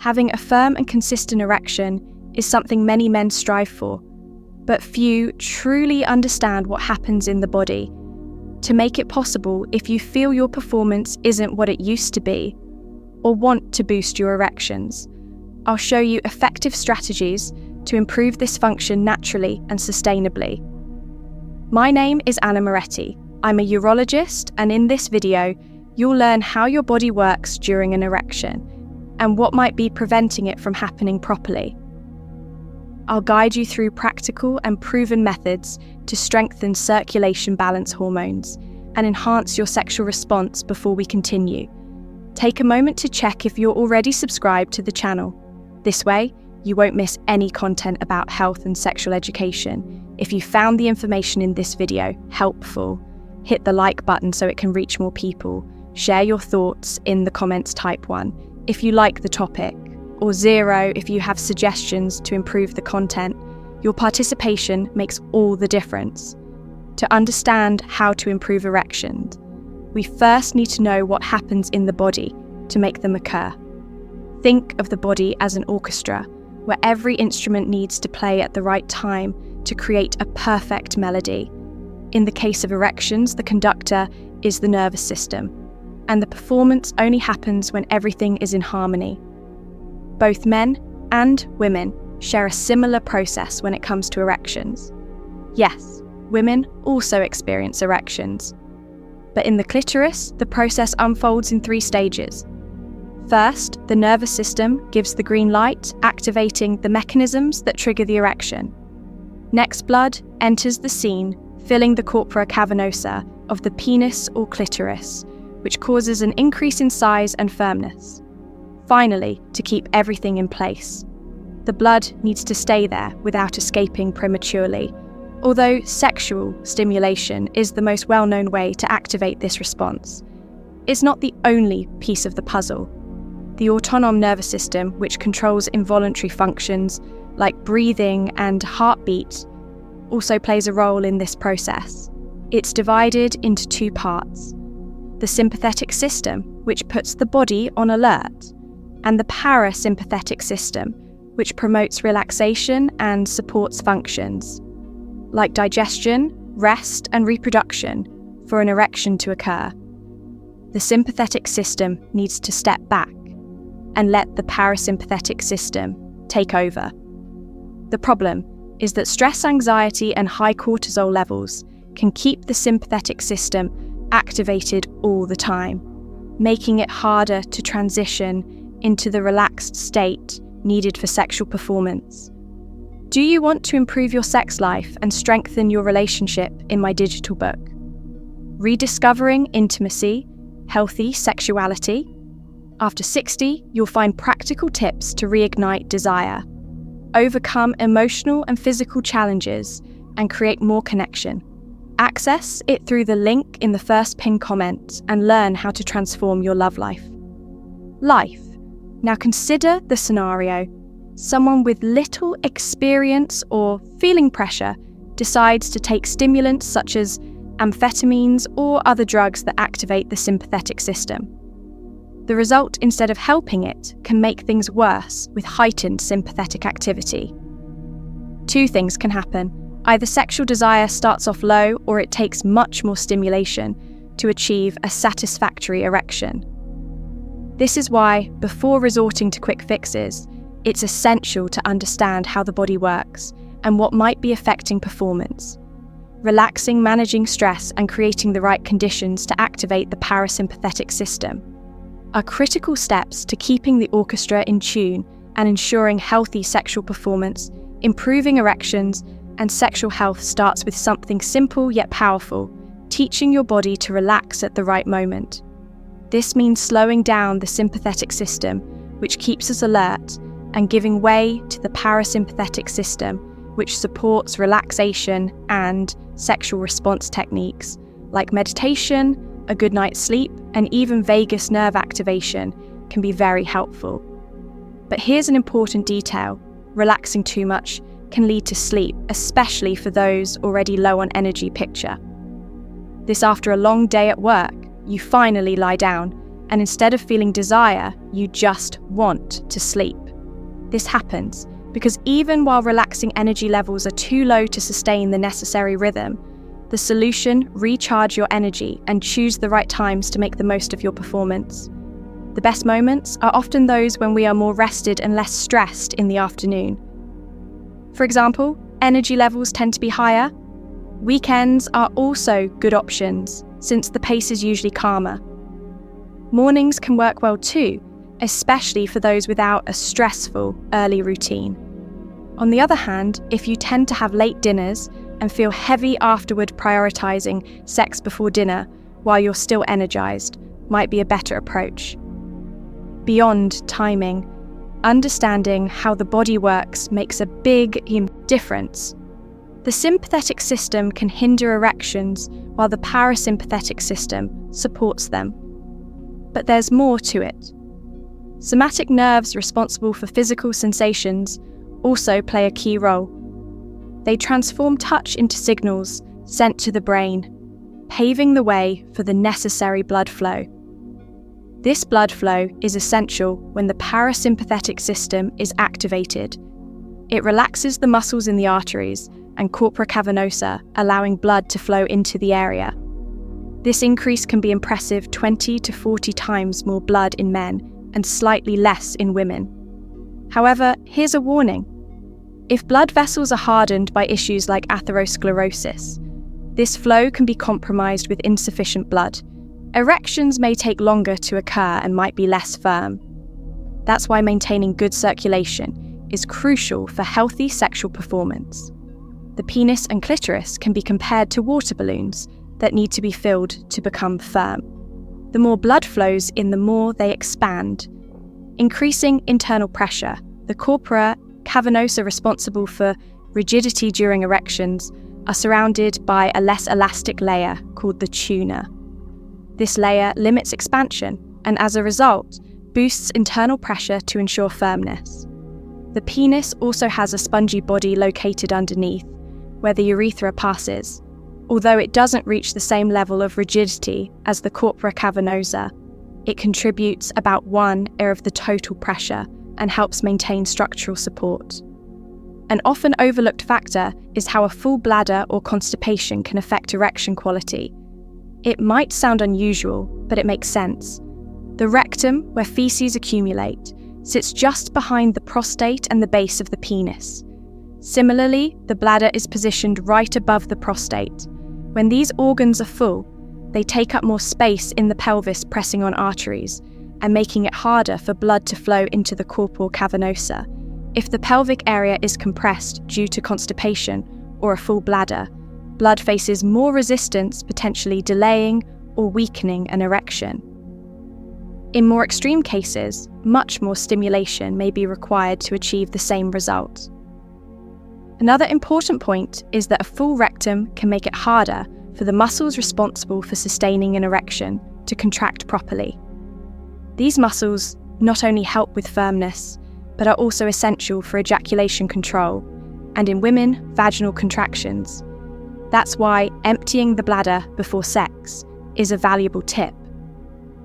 Having a firm and consistent erection is something many men strive for, but few truly understand what happens in the body. To make it possible, if you feel your performance isn't what it used to be, or want to boost your erections, I'll show you effective strategies to improve this function naturally and sustainably. My name is Moretti. I'm a urologist, and in this video, you'll learn how your body works during an erection and what might be preventing it from happening properly. I'll guide you through practical and proven methods to strengthen circulation balance hormones and enhance your sexual response before we continue. Take a moment to check if you're already subscribed to the channel. This way, you won't miss any content about health and sexual education. If you found the information in this video helpful, hit the like button so it can reach more people. Share your thoughts in the comments, type 1 if you like the topic, or 0 if you have suggestions to improve the content. Your participation makes all the difference. To understand how to improve erections, we first need to know what happens in the body to make them occur. Think of the body as an orchestra, where every instrument needs to play at the right time to create a perfect melody. In the case of erections, the conductor is the nervous system, and the performance only happens when everything is in harmony. Both men and women share a similar process when it comes to erections. Yes, women also experience erections, but in the clitoris, the process unfolds in 3 stages. First, the nervous system gives the green light, activating the mechanisms that trigger the erection. Next, blood enters the scene, filling the corpora cavernosa of the penis or clitoris, which causes an increase in size and firmness. Finally, to keep everything in place, the blood needs to stay there without escaping prematurely, although sexual stimulation is the most well-known way to activate this response. It's not the only piece of the puzzle. The autonomous nervous system, which controls involuntary functions like breathing and heartbeat, also plays a role in this process. It's divided into 2 parts: the sympathetic system, which puts the body on alert, and the parasympathetic system, which promotes relaxation and supports functions like digestion, rest, and reproduction for an erection to occur. The sympathetic system needs to step back and let the parasympathetic system take over. The problem is that stress, anxiety, and high cortisol levels can keep the sympathetic system activated all the time, making it harder to transition into the relaxed state needed for sexual performance. Do you want to improve your sex life and strengthen your relationship in my digital book, Rediscovering Intimacy, Healthy Sexuality? After 60, you'll find practical tips to reignite desire, overcome emotional and physical challenges, and create more connection. Access it through the link in the first pinned comment and learn how to transform your love life. Now consider the scenario. Someone with little experience or feeling pressure decides to take stimulants such as amphetamines or other drugs that activate the sympathetic system. The result, instead of helping it, can make things worse with heightened sympathetic activity. 2 things can happen. Either sexual desire starts off low, or it takes much more stimulation to achieve a satisfactory erection. This is why, before resorting to quick fixes, it's essential to understand how the body works and what might be affecting performance. Relaxing, managing stress, and creating the right conditions to activate the parasympathetic system are critical steps to keeping the orchestra in tune and ensuring healthy sexual performance. Improving erections and sexual health starts with something simple yet powerful: teaching your body to relax at the right moment. This means slowing down the sympathetic system, which keeps us alert, and giving way to the parasympathetic system, which supports relaxation and sexual response techniques like meditation, a good night's sleep, and even vagus nerve activation can be very helpful. But here's an important detail: relaxing too much can lead to sleep, especially for those already low on energy. Picture this: after a long day at work, you finally lie down and instead of feeling desire, you just want to sleep. This happens because even while relaxing energy levels are too low to sustain the necessary rhythm, the solution: recharge your energy and choose the right times to make the most of your performance. The best moments are often those when we are more rested and less stressed in the afternoon. For example, energy levels tend to be higher. Weekends are also good options, since the pace is usually calmer. Mornings can work well too, especially for those without a stressful early routine. On the other hand, if you tend to have late dinners and feel heavy afterward, prioritizing sex before dinner while you're still energized might be a better approach. Beyond timing, understanding how the body works makes a big difference. The sympathetic system can hinder erections while the parasympathetic system supports them. But there's more to it. Somatic nerves responsible for physical sensations also play a key role. They transform touch into signals sent to the brain, paving the way for the necessary blood flow. This blood flow is essential when the parasympathetic system is activated. It relaxes the muscles in the arteries and corpora cavernosa, allowing blood to flow into the area. This increase can be impressive: 20 to 40 times more blood in men and slightly less in women. However, here's a warning. If blood vessels are hardened by issues like atherosclerosis, this flow can be compromised with insufficient blood. Erections may take longer to occur and might be less firm. That's why maintaining good circulation is crucial for healthy sexual performance. The penis and clitoris can be compared to water balloons that need to be filled to become firm. The more blood flows in, the more they expand. Increasing internal pressure, the corpora cavernosa responsible for rigidity during erections are surrounded by a less elastic layer called the tunica. This layer limits expansion and, as a result, boosts internal pressure to ensure firmness. The penis also has a spongy body located underneath, where the urethra passes. Although it doesn't reach the same level of rigidity as the corpora cavernosa, it contributes about 1/4 of the total pressure and helps maintain structural support. An often overlooked factor is how a full bladder or constipation can affect erection quality. It might sound unusual, but it makes sense. The rectum, where feces accumulate, sits just behind the prostate and the base of the penis. Similarly, the bladder is positioned right above the prostate. When these organs are full, they take up more space in the pelvis, pressing on arteries and making it harder for blood to flow into the corpora cavernosa. If the pelvic area is compressed due to constipation or a full bladder, blood faces more resistance, potentially delaying or weakening an erection. In more extreme cases, much more stimulation may be required to achieve the same result. Another important point is that a full rectum can make it harder for the muscles responsible for sustaining an erection to contract properly. These muscles not only help with firmness, but are also essential for ejaculation control, and in women, vaginal contractions. That's why emptying the bladder before sex is a valuable tip.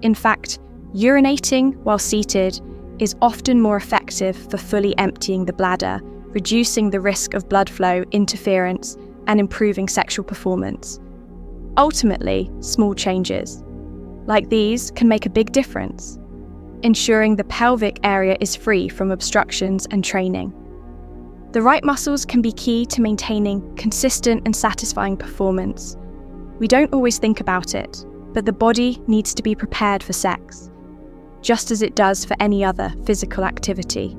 In fact, urinating while seated is often more effective for fully emptying the bladder, reducing the risk of blood flow interference and improving sexual performance. Ultimately, small changes like these can make a big difference, ensuring the pelvic area is free from obstructions and training. The right muscles can be key to maintaining consistent and satisfying performance. We don't always think about it, but the body needs to be prepared for sex, just as it does for any other physical activity.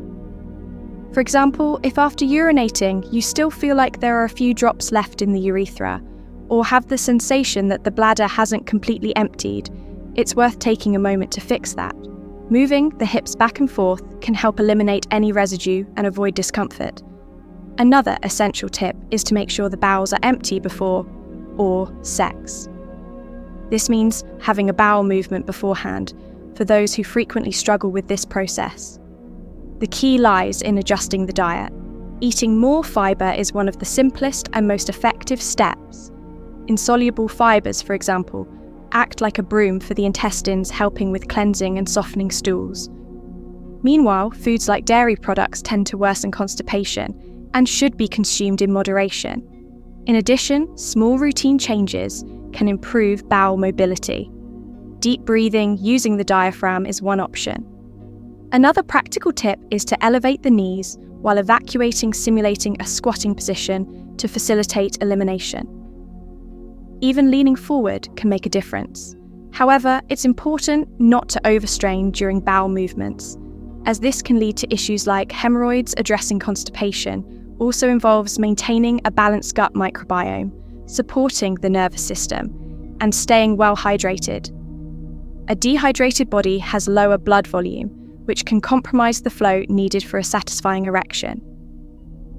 For example, if after urinating you still feel like there are a few drops left in the urethra, or have the sensation that the bladder hasn't completely emptied, it's worth taking a moment to fix that. Moving the hips back and forth can help eliminate any residue and avoid discomfort. Another essential tip is to make sure the bowels are empty before or sex. This means having a bowel movement beforehand for those who frequently struggle with this process. The key lies in adjusting the diet. Eating more fibre is one of the simplest and most effective steps. Insoluble fibres, for example, act like a broom for the intestines, helping with cleansing and softening stools. Meanwhile, foods like dairy products tend to worsen constipation and should be consumed in moderation. In addition, small routine changes can improve bowel mobility. Deep breathing using the diaphragm is one option. Another practical tip is to elevate the knees while evacuating, simulating a squatting position to facilitate elimination. Even leaning forward can make a difference. However, it's important not to overstrain during bowel movements, as this can lead to issues like hemorrhoids. Addressing constipation also involves maintaining a balanced gut microbiome, supporting the nervous system, and staying well hydrated. A dehydrated body has lower blood volume, which can compromise the flow needed for a satisfying erection.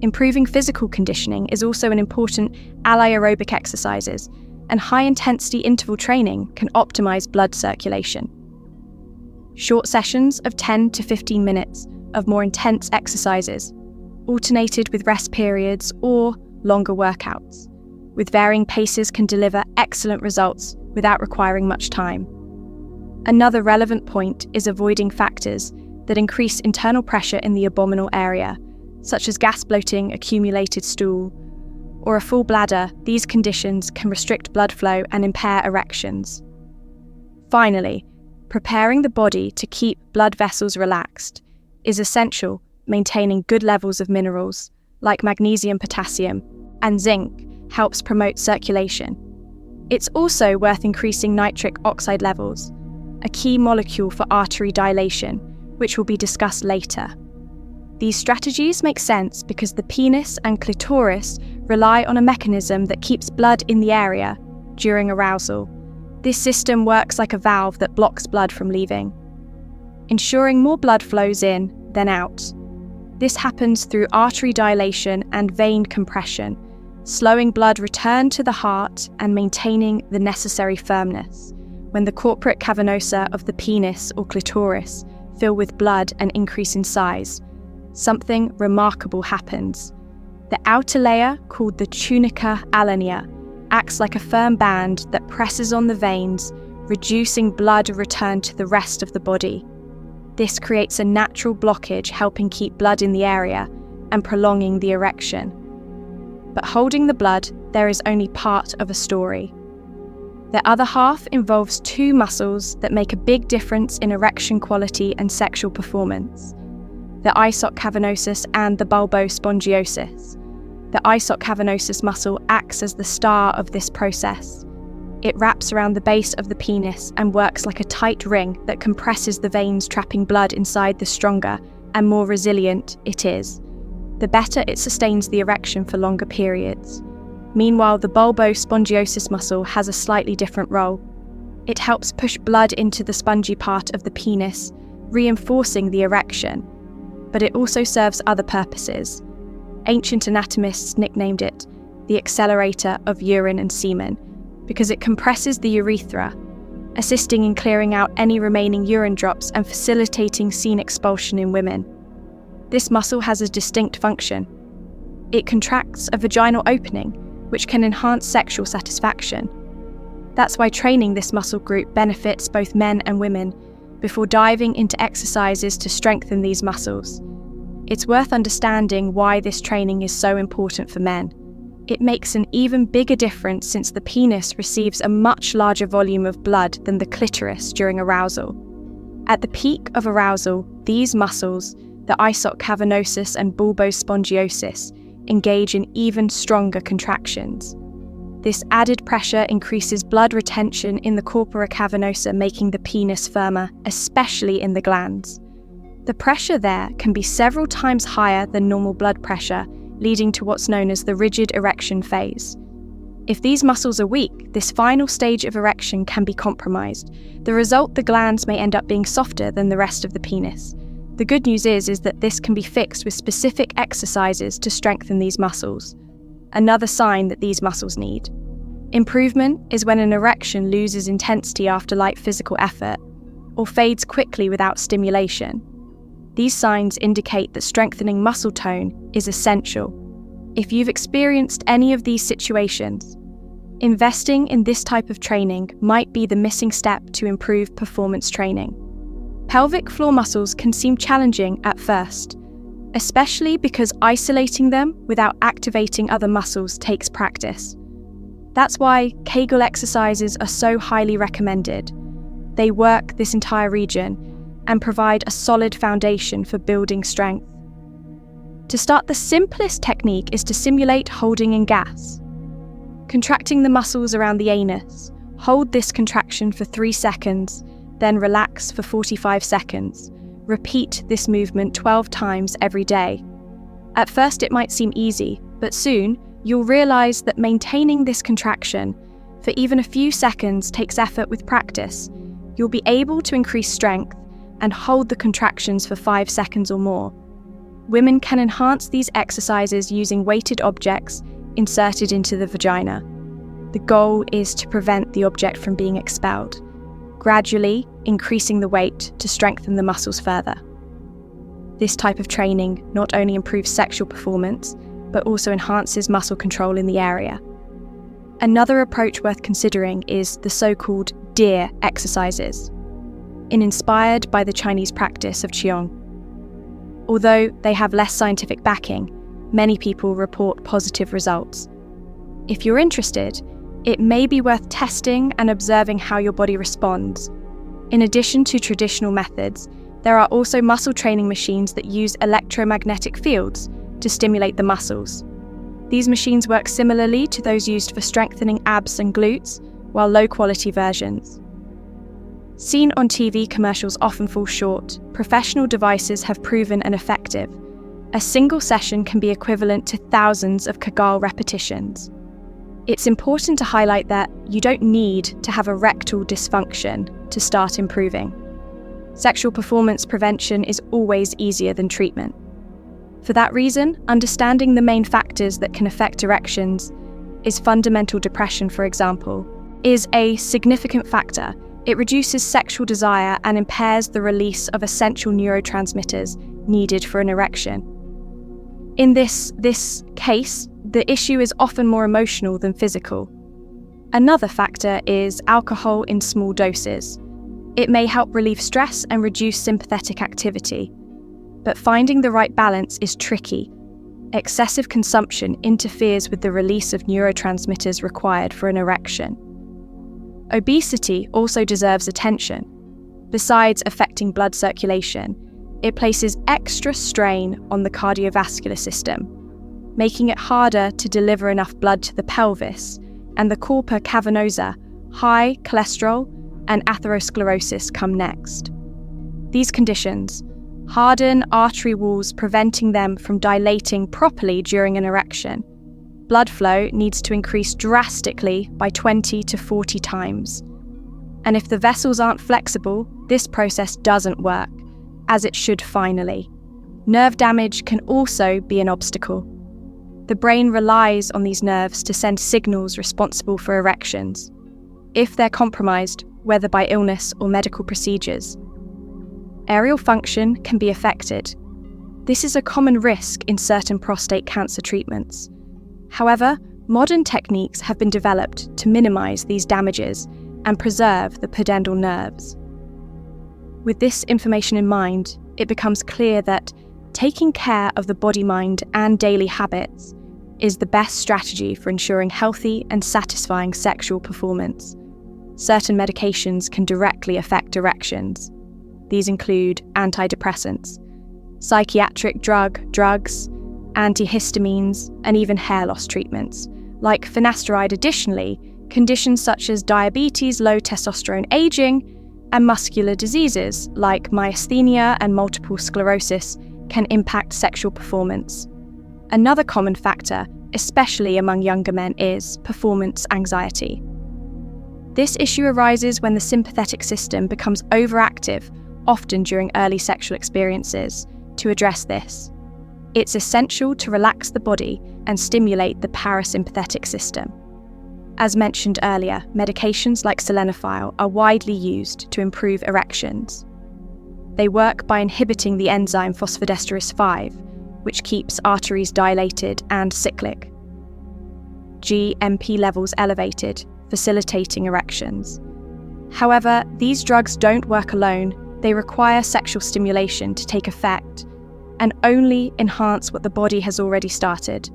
Improving physical conditioning is also an important ally. Aerobic exercises and high-intensity interval training can optimize blood circulation. Short sessions of 10 to 15 minutes of more intense exercises, alternated with rest periods or longer workouts, with varying paces, can deliver excellent results without requiring much time. Another relevant point is avoiding factors that increase internal pressure in the abdominal area, such as gas bloating, accumulated stool, or a full bladder. These conditions can restrict blood flow and impair erections. Finally, preparing the body to keep blood vessels relaxed is essential. Maintaining good levels of minerals like magnesium, potassium, and zinc helps promote circulation. It's also worth increasing nitric oxide levels, a key molecule for artery dilation, which will be discussed later. These strategies make sense because the penis and clitoris rely on a mechanism that keeps blood in the area during arousal. This system works like a valve that blocks blood from leaving, ensuring more blood flows in than out. This happens through artery dilation and vein compression, slowing blood return to the heart and maintaining the necessary firmness. When the corporate cavernosa of the penis or clitoris fill with blood and increase in size, something remarkable happens. The outer layer, called the tunica albuginea, acts like a firm band that presses on the veins, reducing blood return to the rest of the body. This creates a natural blockage, helping keep blood in the area and prolonging the erection. But holding the blood there is only part of a story. The other half involves two muscles that make a big difference in erection quality and sexual performance: the isoccavernosus and the bulbospongiosus. The isoccavernosus muscle acts as the star of this process. It wraps around the base of the penis and works like a tight ring that compresses the veins, trapping blood inside. The stronger and more resilient it is, the better it sustains the erection for longer periods. Meanwhile, the bulbospongiosus muscle has a slightly different role. It helps push blood into the spongy part of the penis, reinforcing the erection. But it also serves other purposes. Ancient anatomists nicknamed it the accelerator of urine and semen because it compresses the urethra, assisting in clearing out any remaining urine drops and facilitating semen expulsion in women. This muscle has a distinct function. It contracts a vaginal opening, which can enhance sexual satisfaction. That's why training this muscle group benefits both men and women. Before diving into exercises to strengthen these muscles, it's worth understanding why this training is so important for men. It makes an even bigger difference since the penis receives a much larger volume of blood than the clitoris during arousal. At the peak of arousal, these muscles, the isoccavernosus and bulbospongiosus, engage in even stronger contractions. This added pressure increases blood retention in the corpora cavernosa, making the penis firmer, especially in the glands. The pressure there can be several times higher than normal blood pressure, leading to what's known as the rigid erection phase. If these muscles are weak, this final stage of erection can be compromised. The result, the glands may end up being softer than the rest of the penis. The good news is that this can be fixed with specific exercises to strengthen these muscles. Another sign that these muscles need improvement is when an erection loses intensity after light physical effort or fades quickly without stimulation. These signs indicate that strengthening muscle tone is essential. If you've experienced any of these situations, Investing in this type of training might be the missing step to improve performance training. Pelvic floor muscles can seem challenging at first, especially because isolating them without activating other muscles takes practice. That's why Kegel exercises are so highly recommended. They work this entire region and provide a solid foundation for building strength. To start, the simplest technique is to simulate holding in gas. Contracting the muscles around the anus, hold this contraction for 3 seconds, then relax for 45 seconds. Repeat this movement 12 times every day. At first it might seem easy, but soon you'll realize that maintaining this contraction for even a few seconds takes effort with practice. You'll be able to increase strength and hold the contractions for 5 seconds or more. Women can enhance these exercises using weighted objects inserted into the vagina. The goal is to prevent the object from being expelled, gradually increasing the weight to strengthen the muscles further. This type of training not only improves sexual performance, but also enhances muscle control in the area. Another approach worth considering is the so-called deer exercises, inspired by the Chinese practice of Qigong. Although they have less scientific backing, many people report positive results. If you're interested, it may be worth testing and observing how your body responds. In addition to traditional methods, there are also muscle training machines that use electromagnetic fields to stimulate the muscles. These machines work similarly to those used for strengthening abs and glutes, while low-quality versions. Seen on TV, commercials often fall short. Professional devices have proven ineffective. A single session can be equivalent to thousands of Kegel repetitions. It's important to highlight that you don't need to have erectile dysfunction to start improving. Sexual performance prevention is always easier than treatment. For that reason, understanding the main factors that can affect erections is fundamental depression, for example, is a significant factor. It reduces sexual desire and impairs the release of essential neurotransmitters needed for an erection. In this case, the issue is often more emotional than physical. Another factor is alcohol in small doses. It may help relieve stress and reduce sympathetic activity, but finding the right balance is tricky. Excessive consumption interferes with the release of neurotransmitters required for an erection. Obesity also deserves attention. Besides affecting blood circulation, it places extra strain on the cardiovascular system, making it harder to deliver enough blood to the pelvis and the corpora cavernosa. High cholesterol and atherosclerosis come next. These conditions harden artery walls, preventing them from dilating properly during an erection. Blood flow needs to increase drastically by 20 to 40 times. And if the vessels aren't flexible, this process doesn't work, as it should finally. Nerve damage can also be an obstacle. The brain relies on these nerves to send signals responsible for erections. If they're compromised, whether by illness or medical procedures, aerial function can be affected. This is a common risk in certain prostate cancer treatments. However, modern techniques have been developed to minimize these damages and preserve the pudendal nerves. With this information in mind, it becomes clear that taking care of the body, mind, and daily habits is the best strategy for ensuring healthy and satisfying sexual performance. Certain medications can directly affect erections. These include antidepressants, psychiatric drugs, antihistamines, and even hair loss treatments, like finasteride. Additionally, conditions such as diabetes, low testosterone, aging, and muscular diseases like myasthenia and multiple sclerosis can impact sexual performance. Another common factor, especially among younger men, is performance anxiety. This issue arises when the sympathetic system becomes overactive, often during early sexual experiences. To address this, it's essential to relax the body and stimulate the parasympathetic system. As mentioned earlier, medications like sildenafil are widely used to improve erections. They work by inhibiting the enzyme phosphodiesterase 5, which keeps arteries dilated and cyclic. GMP levels elevated, facilitating erections. However, these drugs don't work alone. They require sexual stimulation to take effect and only enhance what the body has already started.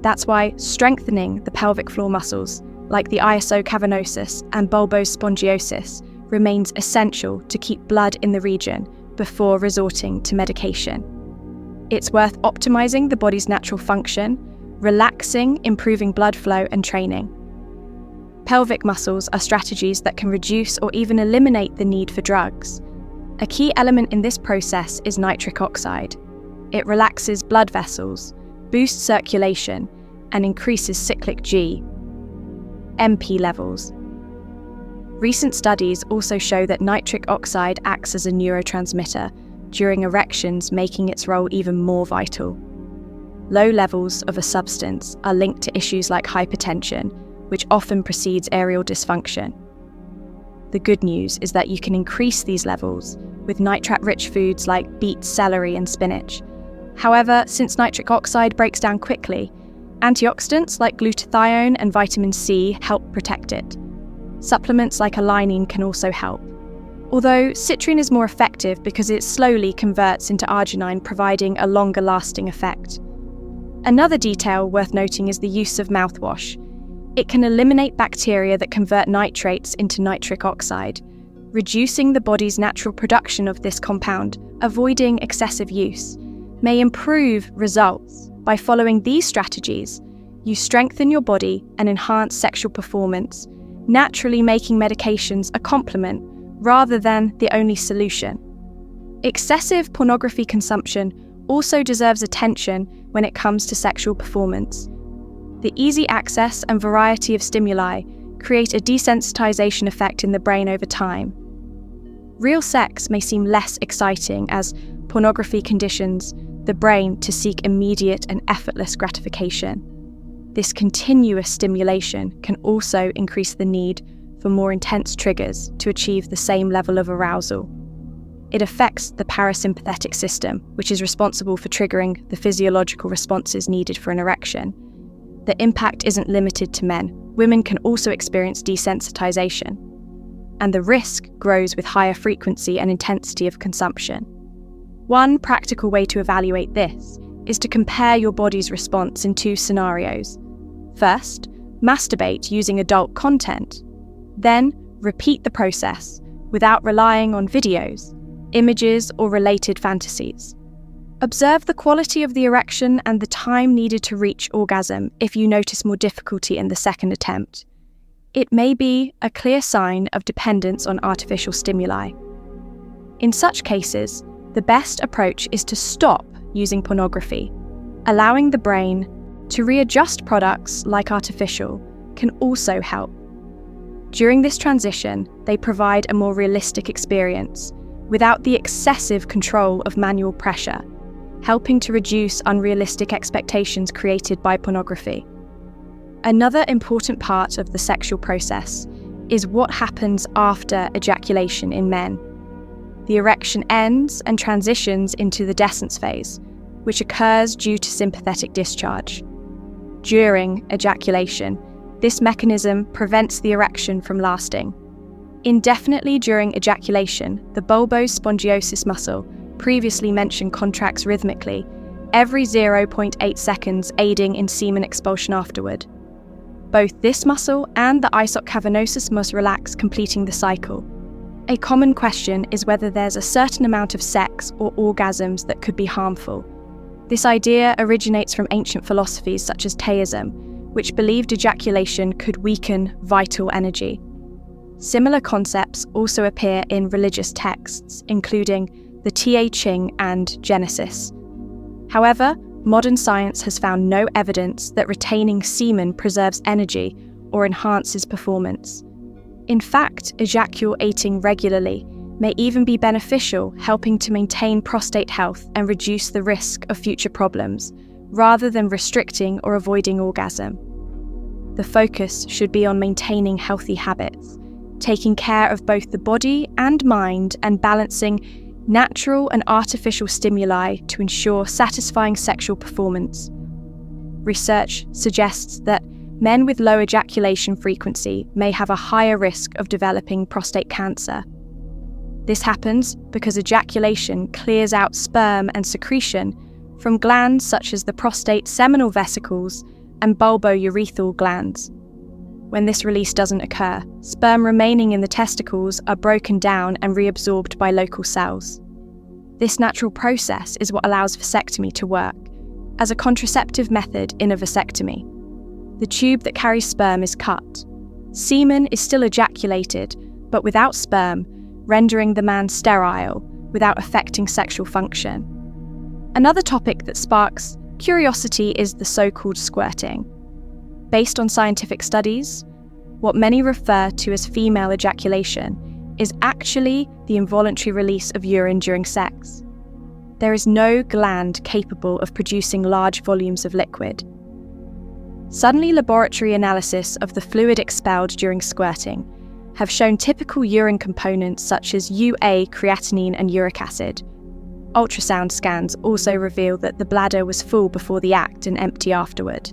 That's why strengthening the pelvic floor muscles, like the ISO cavernosus and bulbospongiosus, remains essential to keep blood in the region before resorting to medication. It's worth optimizing the body's natural function, relaxing, improving blood flow, and training. Pelvic muscles are strategies that can reduce or even eliminate the need for drugs. A key element in this process is nitric oxide. It relaxes blood vessels, boosts circulation, and increases cyclic GMP levels. Recent studies also show that nitric oxide acts as a neurotransmitter during erections, making its role even more vital. Low levels of a substance are linked to issues like hypertension, which often precedes areal dysfunction. The good news is that you can increase these levels with nitrate-rich foods like beets, celery, and spinach. However, since nitric oxide breaks down quickly, antioxidants like glutathione and vitamin C help protect it. Supplements like alanine can also help, although citrine is more effective because it slowly converts into arginine, providing a longer-lasting effect. Another detail worth noting is the use of mouthwash. It can eliminate bacteria that convert nitrates into nitric oxide, reducing the body's natural production of this compound. Avoiding excessive use may improve results. By following these strategies, you strengthen your body and enhance sexual performance, naturally making medications a complement rather than the only solution. Excessive pornography consumption also deserves attention when it comes to sexual performance. The easy access and variety of stimuli create a desensitization effect in the brain over time. Real sex may seem less exciting as pornography conditions the brain to seek immediate and effortless gratification. This continuous stimulation can also increase the need for more intense triggers to achieve the same level of arousal. It affects the parasympathetic system, which is responsible for triggering the physiological responses needed for an erection. The impact isn't limited to men. Women can also experience desensitization, and the risk grows with higher frequency and intensity of consumption. One practical way to evaluate this is to compare your body's response in two scenarios. First, masturbate using adult content. Then, repeat the process without relying on videos, images, or related fantasies. Observe the quality of the erection and the time needed to reach orgasm if you notice more difficulty in the second attempt. It may be a clear sign of dependence on artificial stimuli. In such cases, the best approach is to stop using pornography. Allowing the brain to readjust products like artificial can also help. During this transition, they provide a more realistic experience without the excessive control of manual pressure, helping to reduce unrealistic expectations created by pornography. Another important part of the sexual process is what happens after ejaculation in men. The erection ends and transitions into the descens phase, which occurs due to sympathetic discharge. During ejaculation, this mechanism prevents the erection from lasting. Indefinitely during ejaculation, the bulbospongiosus muscle, previously mentioned, contracts rhythmically, every 0.8 seconds, aiding in semen expulsion afterward. Both this muscle and the ISO cavernosus must relax, completing the cycle. A common question is whether there's a certain amount of sex or orgasms that could be harmful. This idea originates from ancient philosophies such as Taoism, which believed ejaculation could weaken vital energy. Similar concepts also appear in religious texts, including the Ta Ching and Genesis. However, modern science has found no evidence that retaining semen preserves energy or enhances performance. In fact, ejaculating regularly may even be beneficial, helping to maintain prostate health and reduce the risk of future problems, rather than restricting or avoiding orgasm. The focus should be on maintaining healthy habits, taking care of both the body and mind, and balancing natural and artificial stimuli to ensure satisfying sexual performance. Research suggests that Men with low ejaculation frequency may have a higher risk of developing prostate cancer. This happens because ejaculation clears out sperm and secretion from glands such as the prostate seminal vesicles and bulbourethral glands. When this release doesn't occur, sperm remaining in the testicles are broken down and reabsorbed by local cells. This natural process is what allows vasectomy to work, as a contraceptive method in a vasectomy. The tube that carries sperm is cut. Semen is still ejaculated, but without sperm, rendering the man sterile without affecting sexual function. Another topic that sparks curiosity is the so-called squirting. Based on scientific studies, what many refer to as female ejaculation is actually the involuntary release of urine during sex. There is no gland capable of producing large volumes of liquid. Suddenly, laboratory analysis of the fluid expelled during squirting have shown typical urine components such as UA, creatinine, and uric acid. Ultrasound scans also reveal that the bladder was full before the act and empty afterward.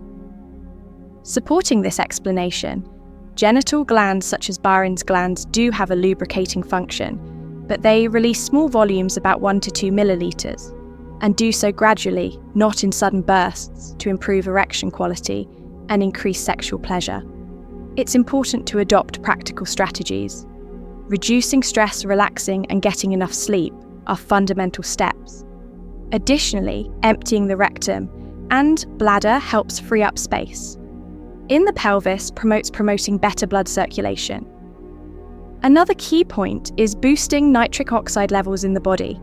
Supporting this explanation, genital glands such as Barrett's glands do have a lubricating function, but they release small volumes, about 1 to 2 milliliters, and do so gradually, not in sudden bursts, to improve erection quality and increase sexual pleasure. It's important to adopt practical strategies. Reducing stress, relaxing, and getting enough sleep are fundamental steps. Additionally, emptying the rectum and bladder helps free up space. In the pelvis promoting better blood circulation. Another key point is boosting nitric oxide levels in the body.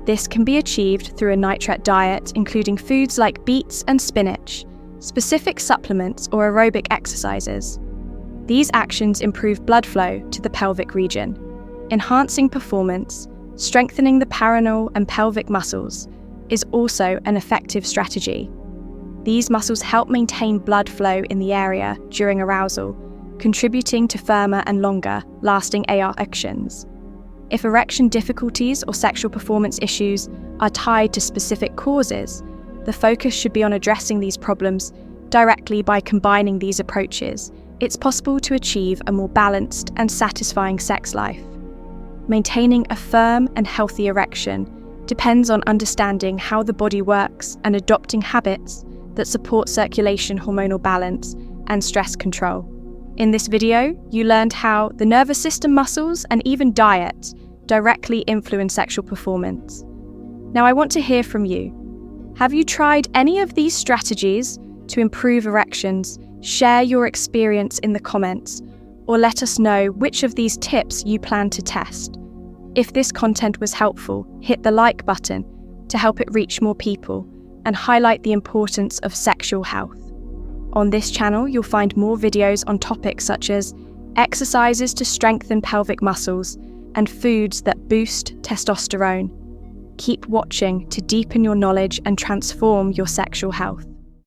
This can be achieved through a nitrate diet, including foods like beets and spinach, specific supplements or aerobic exercises. These actions improve blood flow to the pelvic region, enhancing performance. Strengthening the perineal and pelvic muscles is also an effective strategy. These muscles help maintain blood flow in the area during arousal, contributing to firmer and longer lasting erections. If erection difficulties or sexual performance issues are tied to specific causes, the focus should be on addressing these problems directly. By combining these approaches, it's possible to achieve a more balanced and satisfying sex life. Maintaining a firm and healthy erection depends on understanding how the body works and adopting habits that support circulation, hormonal balance, and stress control. In this video, you learned how the nervous system, muscles, and even diet directly influence sexual performance. Now I want to hear from you. Have you tried any of these strategies to improve erections? Share your experience in the comments, or let us know which of these tips you plan to test. If this content was helpful, hit the like button to help it reach more people and highlight the importance of sexual health. On this channel, you'll find more videos on topics such as exercises to strengthen pelvic muscles and foods that boost testosterone. Keep watching to deepen your knowledge and transform your sexual health.